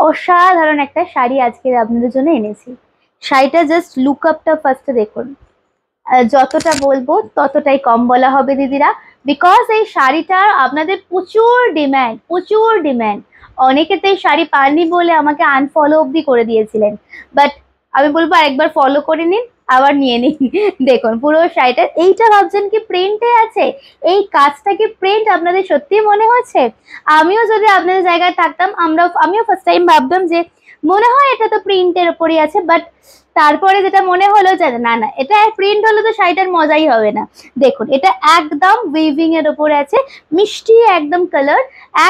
অসাধারণ একটা শাড়ি আজকে আপনাদের জন্য এনেছি। শাড়িটা জাস্ট লুক আপটা ফার্স্টে দেখুন। যতটা বলবো ততটাই কম বলা হবে দিদিরা, বিকজ এই শাড়িটার আপনাদের প্রচুর ডিম্যান্ড, প্রচুর ডিম্যান্ড। অনেকে তো এই শাড়ি পাননি বলে আমাকে আনফলো অব্দি করে দিয়েছিলেন, বাট আমি বলবো আরেকবার ফলো করে নিন, আবার নিয়ে নিন। দেখুন পুরো শাড়িটা, এইটা ভাবছেন কি প্রিন্টে আছে, এই কাজটা কি প্রিন্ট আপনাদের সত্যি মনে হচ্ছে? আমিও যদি আপনাদের জায়গায় থাকতাম, আমিও ফার্স্ট টাইম ভাবতাম যে মনে হয় এটা তো প্রিন্টের উপরই আছে, বাট তারপরে যেটা মনে হলো যে না না, এটা প্রিন্ট হলে তো শাড়িটার মজাই হবে না। দেখুন এটা একদম উইভিং এর উপরে আছে, মিষ্টি একদম কালার,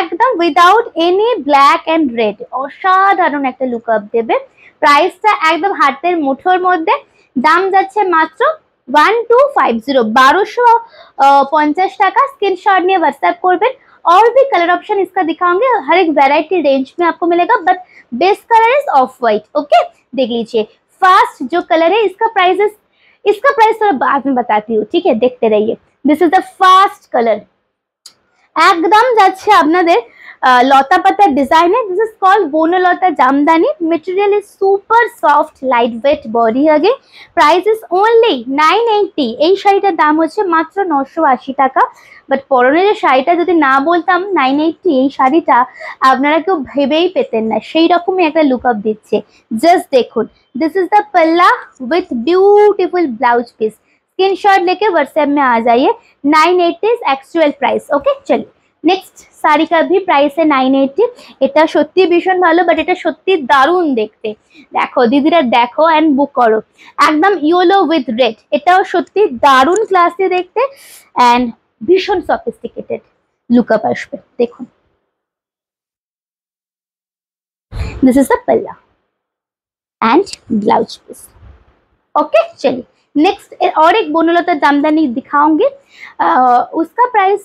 একদম without any black and red. অসাধারণ একটা লুক আপ দেবে। প্রাইসটা একদম হাতের মুঠোর মধ্যে, দাম যাচ্ছে মাত্র 1250, 1250 টাকা। स्क्रीनशॉट নিয়ে व्हाट्सएप করবেন। और भी कलर ऑप्शन इसका दिखाऊंगे, हर एक वैरायटी रेंज में आपको मिलेगा, but best colour is of white. Okay, देख लीजिए फास्ट जो कलर है, इसका प्राइस थोड़ा बाद में बताती हूँ, ठीक है, देखते रहिए। This is the fast colour, একদম যাচ্ছে আপনাদের লতা পাতার ডিজাইনে। This is called Banalata jamdani. Material is super soft, light weight body. আগে প্রাইস ইজ অনলি 980। এই শাড়িটার দাম হচ্ছে মাত্র 980 টাকা। বাট পরনে যে শাড়িটা যদি না বলতাম 980, এই শাড়িটা আপনারা কেউ ভেবেই পেতেন না, সেই রকমই একটা লুক আপ দিচ্ছে। জাস্ট দেখুন, दिस इज द पल्ला with beautiful blouse piece. Screenshot लेके व्हाट्सएप में आ जाइए। 980 एक्चुअल प्राइस। ओके, चलिए नेक्स्ट শাড়ি का भी प्राइस है 980। এটা সত্যি ভীষণ ভালো, বাট এটা সত্যি দারুণ দেখতে। দেখো দিদিরা, দেখো এন্ড বুক করো। একদম ইয়েলো উইথ রেড, এটাও সত্যি দারুণ ক্লাসি দেখতে এন্ড ভীষণ সফিস্টিকেটেড লুক আপ আসবে। দেখুন, दिस इज द पल्ला एंड ब्लाउज पीस। ओके, चलिए नेक्स्ट और एक बोनलता जामदानी दिखाऊंगी। उसका प्राइस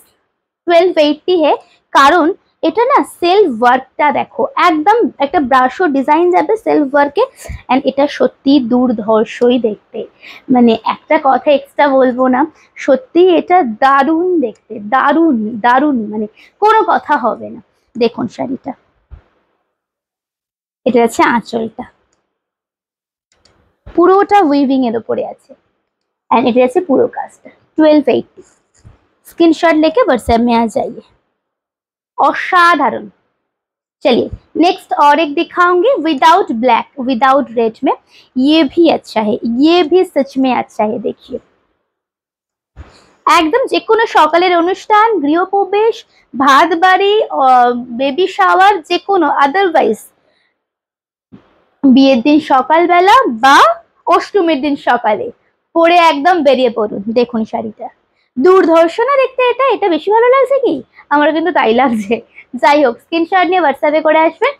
1280 है, কারণ এটা না সেলফ ওয়ার্কটা দেখো, একদম একটা ব্রাশো ডিজাইন যাবে সেলফ ওয়ার্কে, এন্ড এটা সত্যি দুর্ধর্ষই দেখতে। মানে একটা কথা এক্সট্রা বলবো না, সত্যি এটা দারুণ দেখতে, দারুণ দারুণ, মানে কোনো কথা হবে না। দেখুন শাড়িটা, এটা আছে আঁচলটা, পুরোটা উইভিং এর উপরে আছে, एंड इट ऐसे पूरा कास्ट। 1280। स्क्रीनशॉट लेके व्हाट्सएप में आ जाइए। असाधारण। चलिए नेक्स्ट और एक दिखाऊंगी विदाउट ब्लैक, विदाउट रेड में। ये भी अच्छा है, ये भी सच में अच्छा है। देखिए একদম যে কোনো সকালের অনুষ্ঠান, গৃহপ্রবেশ, ভাত বাড়ি, বেবি শাওয়ার, যে কোনো আদারওয়াইজ বিয়ের দিন সকালবেলা বা অষ্টমীর দিন সকালে পরে একদম বেরিয়ে পড়ুন। দেখুন শাড়িটা দুর্ধর্ষ না দেখতে, এটা এটা বেশি ভালো লাগছে কি? আমার কিন্তু তাই লাগছে। যাই হোক, স্ক্রিনশট নিয়ে হোয়াটসঅ্যাপে করে আসবেন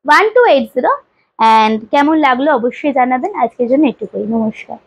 1280। এন্ড কেমন লাগলো অবশ্যই জানাবেন। আজকের জন্য এটুকুই, নমস্কার।